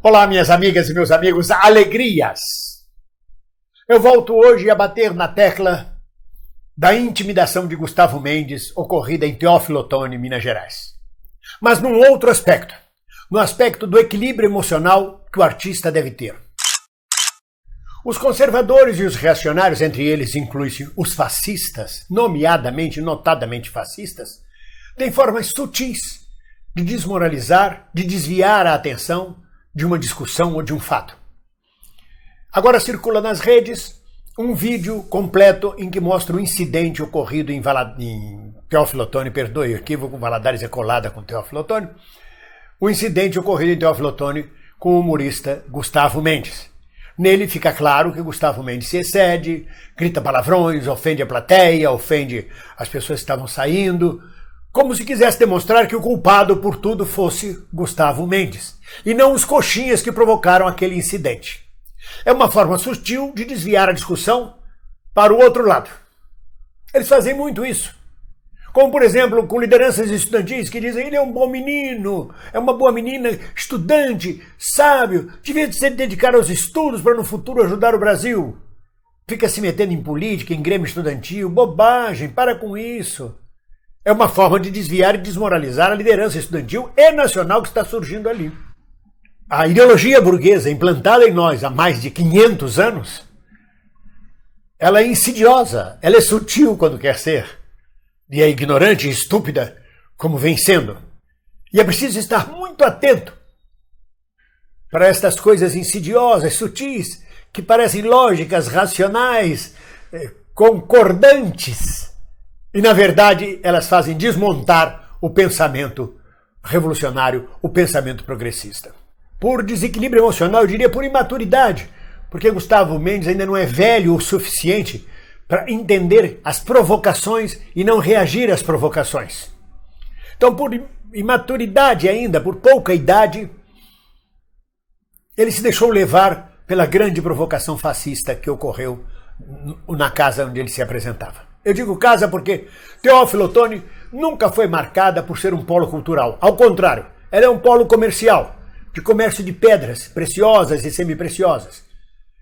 Olá, minhas amigas e meus amigos, alegrias! Eu volto hoje a bater na tecla da intimidação de Gustavo Mendes ocorrida em Teófilo Otoni, Minas Gerais. Mas num outro aspecto, no aspecto do equilíbrio emocional que o artista deve ter. Os conservadores e os reacionários, entre eles inclui-se os fascistas, notadamente fascistas, têm formas sutis de desmoralizar, de desviar a atenção de uma discussão ou de um fato. Agora circula nas redes um vídeo completo em que mostra o incidente ocorrido em Teófilo Otoni, perdoe o equívoco, Valadares é colada com Teófilo Otoni, o incidente ocorrido em Teófilo Otoni com o humorista Gustavo Mendes. Nele fica claro que Gustavo Mendes se excede, grita palavrões, ofende a plateia, ofende as pessoas que estavam saindo, como se quisesse demonstrar que o culpado por tudo fosse Gustavo Mendes, e não os coxinhas que provocaram aquele incidente. É uma forma sutil de desviar a discussão para o outro lado. Eles fazem muito isso. Como, por exemplo, com lideranças estudantis que dizem ele é um bom menino, é uma boa menina, estudante, sábio, devia se dedicar aos estudos para no futuro ajudar o Brasil. Fica se metendo em política, em grêmio estudantil, bobagem, para com isso. É uma forma de desviar e desmoralizar a liderança estudantil e nacional que está surgindo ali. A ideologia burguesa implantada em nós há mais de 500 anos, ela é insidiosa, ela é sutil quando quer ser, e é ignorante e estúpida como vem sendo. E é preciso estar muito atento para estas coisas insidiosas, sutis, que parecem lógicas, racionais, concordantes, e na verdade elas fazem desmontar o pensamento revolucionário, o pensamento progressista. Por desequilíbrio emocional, eu diria por imaturidade, porque Gustavo Mendes ainda não é velho o suficiente para entender as provocações e não reagir às provocações. Então, por imaturidade ainda, por pouca idade, ele se deixou levar pela grande provocação fascista que ocorreu na casa onde ele se apresentava. Eu digo casa porque Teófilo Otoni nunca foi marcada por ser um polo cultural. Ao contrário, ela é um polo comercial, de comércio de pedras preciosas e semipreciosas.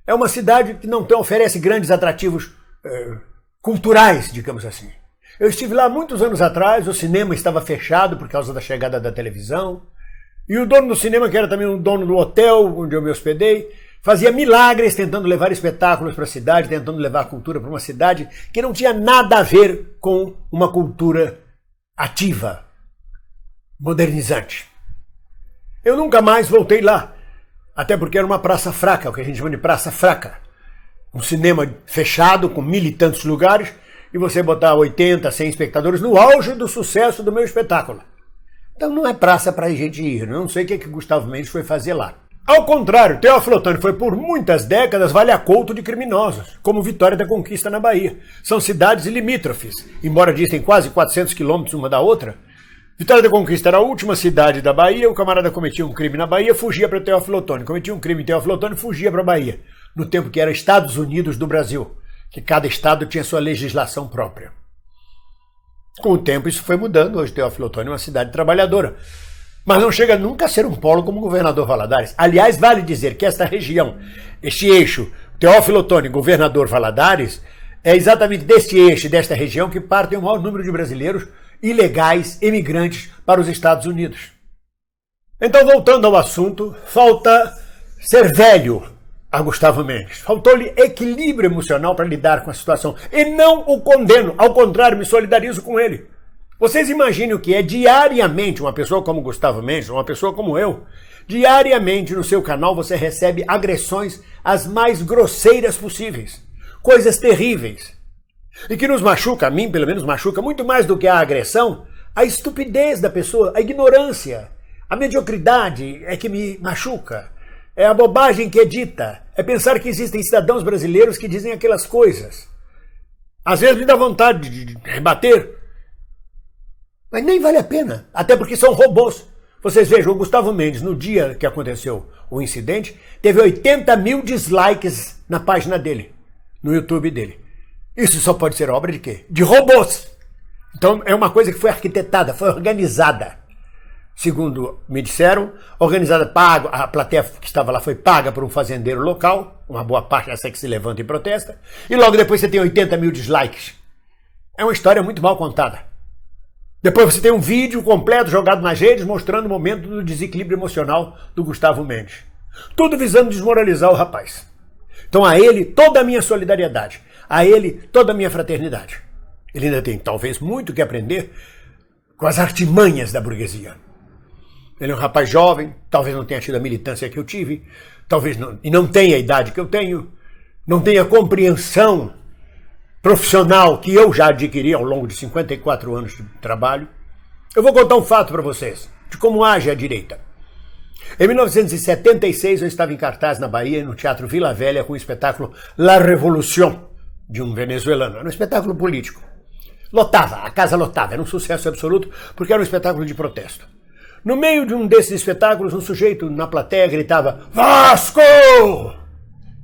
É uma cidade que não oferece grandes atrativos culturais, digamos assim. Eu estive lá muitos anos atrás, o cinema estava fechado por causa da chegada da televisão, e o dono do cinema, que era também o dono do hotel onde eu me hospedei, fazia milagres tentando levar espetáculos para a cidade, tentando levar cultura para uma cidade que não tinha nada a ver com uma cultura ativa, modernizante. Eu nunca mais voltei lá, até porque era uma praça fraca, o que a gente chama de praça fraca. Um cinema fechado, com 1000 e tantos lugares, e você botar 80, 100 espectadores no auge do sucesso do meu espetáculo. Então não é praça para a gente ir, eu não sei o que Gustavo Mendes foi fazer lá. Ao contrário, Teófilo Otoni foi por muitas décadas vale-a-couto de criminosos, como Vitória da Conquista na Bahia. São cidades limítrofes, embora distem quase 400 quilômetros uma da outra. Vitória da Conquista era a última cidade da Bahia, o camarada cometia um crime na Bahia, fugia para Teófilo Otoni. Cometia um crime em Teófilo Otoni, fugia para a Bahia. No tempo que era Estados Unidos do Brasil, que cada estado tinha sua legislação própria. Com o tempo isso foi mudando, hoje Teófilo Otoni é uma cidade trabalhadora. Mas não chega nunca a ser um polo como o governador Valadares. Aliás, vale dizer que esta região, este eixo, Teófilo Otoni, governador Valadares, é exatamente deste eixo, desta região, que partem o maior número de brasileiros ilegais, emigrantes para os Estados Unidos. Então, voltando ao assunto, falta ser velho a Gustavo Mendes. Faltou-lhe equilíbrio emocional para lidar com a situação. E não o condeno, ao contrário, me solidarizo com ele. Vocês imaginem o que é diariamente uma pessoa como Gustavo Mendes, uma pessoa como eu, diariamente no seu canal você recebe agressões as mais grosseiras possíveis, coisas terríveis, e que nos machuca, a mim pelo menos machuca muito mais do que a agressão, a estupidez da pessoa, a ignorância, a mediocridade é que me machuca, é a bobagem que é dita, é pensar que existem cidadãos brasileiros que dizem aquelas coisas. Às vezes me dá vontade de rebater, mas nem vale a pena, até porque são robôs. Vocês vejam, o Gustavo Mendes, no dia que aconteceu o incidente, teve 80 mil dislikes na página dele, no YouTube dele. Isso só pode ser obra de quê? De robôs. Então é uma coisa que foi arquitetada, foi organizada. segundo me disseram, organizada, paga, a plateia que estava lá foi paga por um fazendeiro local, uma boa parte dessa que se levanta e protesta, e logo depois você tem 80 mil dislikes. É uma história muito mal contada. Depois você tem um vídeo completo jogado nas redes mostrando o momento do desequilíbrio emocional do Gustavo Mendes. Tudo visando desmoralizar o rapaz. Então a ele toda a minha solidariedade, a ele toda a minha fraternidade. Ele ainda tem talvez muito que aprender com as artimanhas da burguesia. Ele é um rapaz jovem, talvez não tenha tido a militância que eu tive, talvez não, e não tenha a idade que eu tenho, não tenha a compreensão profissional que eu já adquiri ao longo de 54 anos de trabalho. Eu vou contar um fato para vocês de como age a direita. Em 1976 eu estava em cartaz na Bahia, no Teatro Vila Velha, com o espetáculo La Revolución, de um venezuelano. Era um espetáculo político. Lotava, a casa lotava, era um sucesso absoluto, porque era um espetáculo de protesto. No meio de um desses espetáculos, um sujeito na plateia gritava Vasco!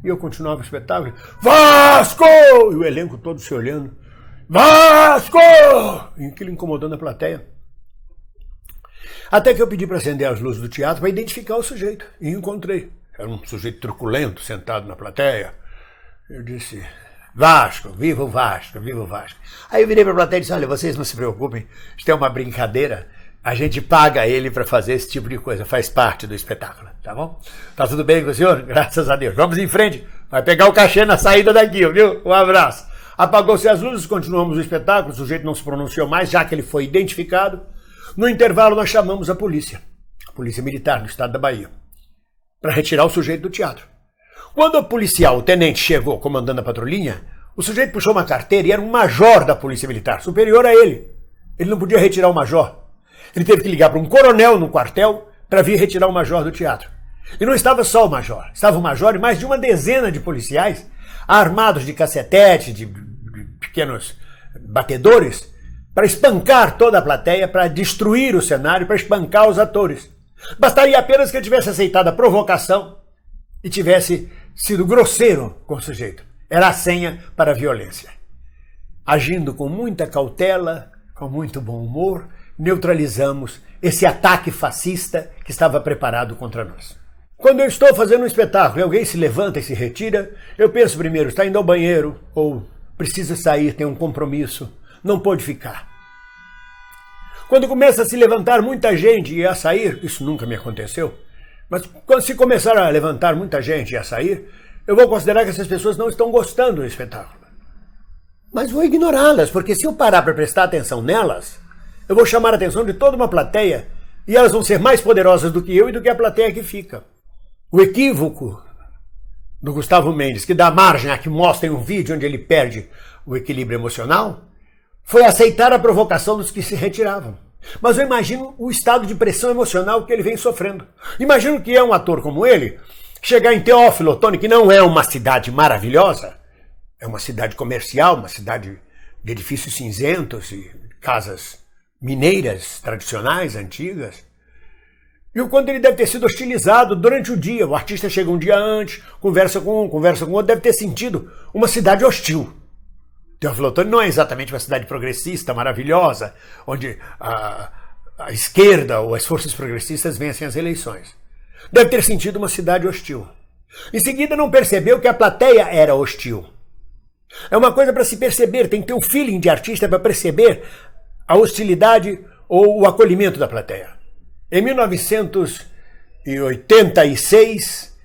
E eu continuava o espetáculo, Vasco! E o elenco todo se olhando, Vasco! E aquilo incomodando a plateia. Até que eu pedi para acender as luzes do teatro para identificar o sujeito. E encontrei. Era um sujeito truculento, sentado na plateia. Eu disse, Vasco, viva o Vasco, viva o Vasco. Aí eu virei para a plateia e disse, olha, vocês não se preocupem, isto é uma brincadeira. A gente paga ele para fazer esse tipo de coisa, faz parte do espetáculo, tá bom? Tá tudo bem com o senhor? Graças a Deus. Vamos em frente, vai pegar o cachê na saída daqui, viu? Um abraço. Apagou-se as luzes, continuamos o espetáculo, o sujeito não se pronunciou mais, já que ele foi identificado. No intervalo nós chamamos a polícia militar do estado da Bahia, para retirar o sujeito do teatro. Quando o policial, o tenente, chegou comandando a patrulhinha, o sujeito puxou uma carteira e era um major da polícia militar, superior a ele. Ele não podia retirar o major. Ele teve que ligar para um coronel no quartel para vir retirar o major do teatro. E não estava só o major, estava o major e mais de uma dezena de policiais, armados de cacetete, de pequenos batedores, para espancar toda a plateia, para destruir o cenário, para espancar os atores. Bastaria apenas que ele tivesse aceitado a provocação e tivesse sido grosseiro com o sujeito. Era a senha para a violência. Agindo com muita cautela, com muito bom humor, neutralizamos esse ataque fascista que estava preparado contra nós. Quando eu estou fazendo um espetáculo e alguém se levanta e se retira, eu penso primeiro, está indo ao banheiro, ou precisa sair, tem um compromisso, não pode ficar. Quando começa a se levantar muita gente e a sair, isso nunca me aconteceu, mas quando se começar a levantar muita gente e a sair, eu vou considerar que essas pessoas não estão gostando do espetáculo. Mas vou ignorá-las, porque se eu parar para prestar atenção nelas, eu vou chamar a atenção de toda uma plateia e elas vão ser mais poderosas do que eu e do que a plateia que fica. O equívoco do Gustavo Mendes, que dá margem a que mostrem um vídeo onde ele perde o equilíbrio emocional, foi aceitar a provocação dos que se retiravam. Mas eu imagino o estado de pressão emocional que ele vem sofrendo. Imagino que é um ator como ele chegar em Teófilo Otoni, que não é uma cidade maravilhosa, é uma cidade comercial, uma cidade de edifícios cinzentos e casas mineiras tradicionais, antigas, e o quanto ele deve ter sido hostilizado durante o dia. O artista chega um dia antes, conversa com um, conversa com outro, deve ter sentido uma cidade hostil. Teófilo Otoni não é exatamente uma cidade progressista, maravilhosa, onde a esquerda ou as forças progressistas vencem as eleições. Deve ter sentido uma cidade hostil. Em seguida não percebeu que a plateia era hostil. É uma coisa para se perceber, tem que ter um feeling de artista para perceber a hostilidade ou o acolhimento da plateia. Em 1986,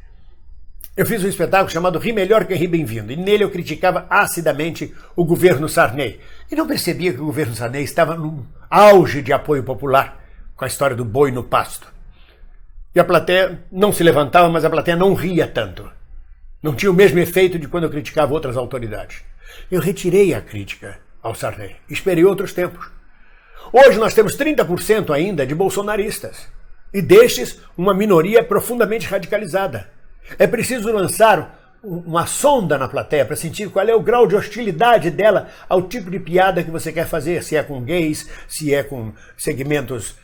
eu fiz um espetáculo chamado Ri Melhor que Ri Bem-vindo, e nele eu criticava acidamente o governo Sarney. E não percebia que o governo Sarney estava num auge de apoio popular, com a história do boi no pasto. E a plateia não se levantava, mas a plateia não ria tanto. Não tinha o mesmo efeito de quando eu criticava outras autoridades. Eu retirei a crítica ao Sarney, esperei outros tempos. Hoje nós temos 30% ainda de bolsonaristas, e destes uma minoria profundamente radicalizada. É preciso lançar uma sonda na plateia para sentir qual é o grau de hostilidade dela ao tipo de piada que você quer fazer, se é com gays, se é com segmentos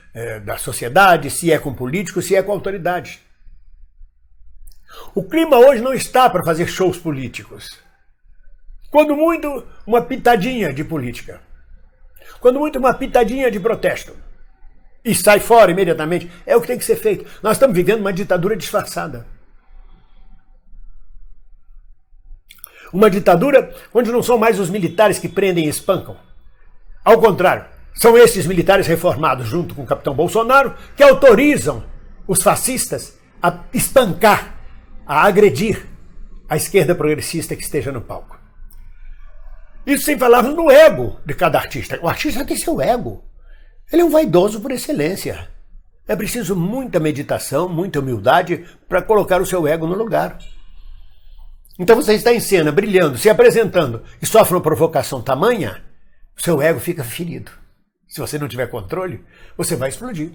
da sociedade, se é com políticos, se é com autoridade. O clima hoje não está para fazer shows políticos. Quando muito, uma pitadinha de política. Quando muito, uma pitadinha de protesto. e sai fora imediatamente. É o que tem que ser feito. Nós estamos vivendo uma ditadura disfarçada. Uma ditadura onde não são mais os militares que prendem e espancam. Ao contrário, são esses militares reformados, junto com o capitão Bolsonaro, que autorizam os fascistas a espancar, a agredir a esquerda progressista que esteja no palco. Isso sem falar no ego de cada artista. O artista tem seu ego. Ele é um vaidoso por excelência. É preciso muita meditação, muita humildade para colocar o seu ego no lugar. Então você está em cena, brilhando, se apresentando e sofre uma provocação tamanha, o seu ego fica ferido. Se você não tiver controle, você vai explodir.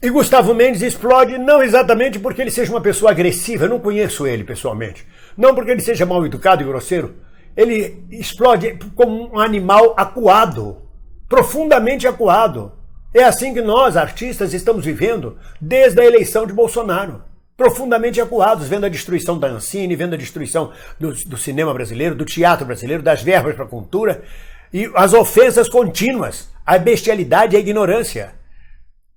E Gustavo Mendes explode não exatamente porque ele seja uma pessoa agressiva, eu não conheço ele pessoalmente. Não porque ele seja mal educado e grosseiro. Ele explode como um animal acuado, profundamente acuado. É assim que nós, artistas, estamos vivendo desde a eleição de Bolsonaro. Profundamente acuados, vendo a destruição da Ancine, vendo a destruição do cinema brasileiro, do teatro brasileiro, das verbas para a cultura, e as ofensas contínuas, a bestialidade e a ignorância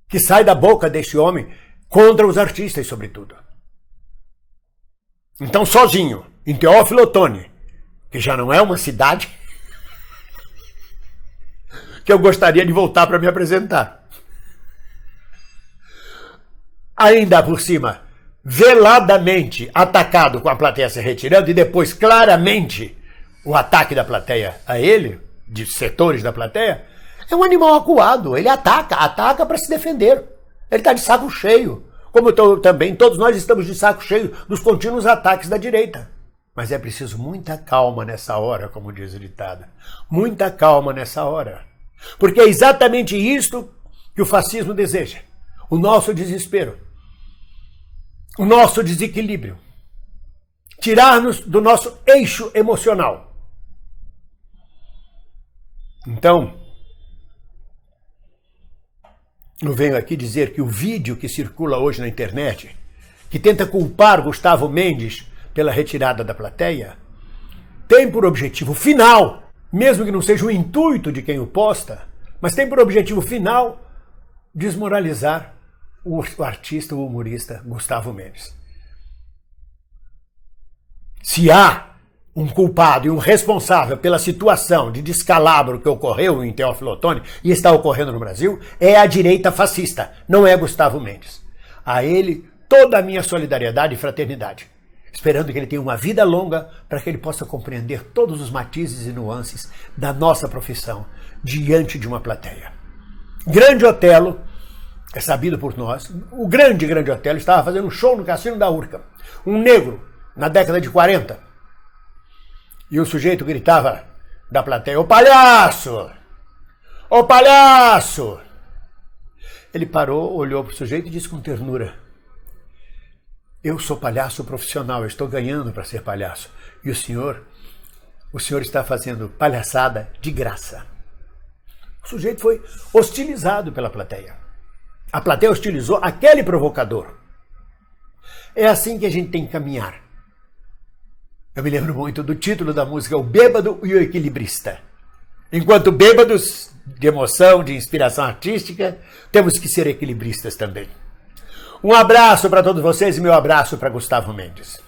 que sai da boca deste homem contra os artistas, sobretudo. Então, sozinho, em Teófilo Otoni, que já não é uma cidade, que eu gostaria de voltar para me apresentar. Ainda por cima, veladamente atacado com a plateia se retirando e depois claramente o ataque da plateia a ele, de setores da plateia, é um animal acuado. Ele ataca para se defender. Ele está de saco cheio, como também todos nós estamos de saco cheio dos contínuos ataques da direita. Mas é preciso muita calma nessa hora, como diz o ditado. Muita calma nessa hora. Porque é exatamente isto que o fascismo deseja. O nosso desespero. O nosso desequilíbrio. Tirar-nos do nosso eixo emocional. Então, eu venho aqui dizer que o vídeo que circula hoje na internet, que tenta culpar Gustavo Mendes pela retirada da plateia, tem por objetivo final, mesmo que não seja o intuito de quem o posta, mas tem por objetivo final desmoralizar o artista, o humorista Gustavo Mendes. Se há um culpado e um responsável pela situação de descalabro que ocorreu em Teófilo Otoni e está ocorrendo no Brasil, é a direita fascista, não é Gustavo Mendes. A ele, toda a minha solidariedade e fraternidade, esperando que ele tenha uma vida longa para que ele possa compreender todos os matizes e nuances da nossa profissão diante de uma plateia. Grande Otelo, é sabido por nós, o grande Otelo estava fazendo um show no Cassino da Urca. Um negro, na década de 40. E o sujeito gritava da plateia: "Ô palhaço! Ô palhaço!" Ele parou, olhou para o sujeito e disse com ternura: "Eu sou palhaço profissional, eu estou ganhando para ser palhaço. E o senhor está fazendo palhaçada de graça." O sujeito foi hostilizado pela plateia. A plateia hostilizou aquele provocador. É assim que a gente tem que caminhar. Eu me lembro muito do título da música, O Bêbado e o Equilibrista. Enquanto bêbados de emoção, de inspiração artística, temos que ser equilibristas também. Um abraço para todos vocês e meu abraço para Gustavo Mendes.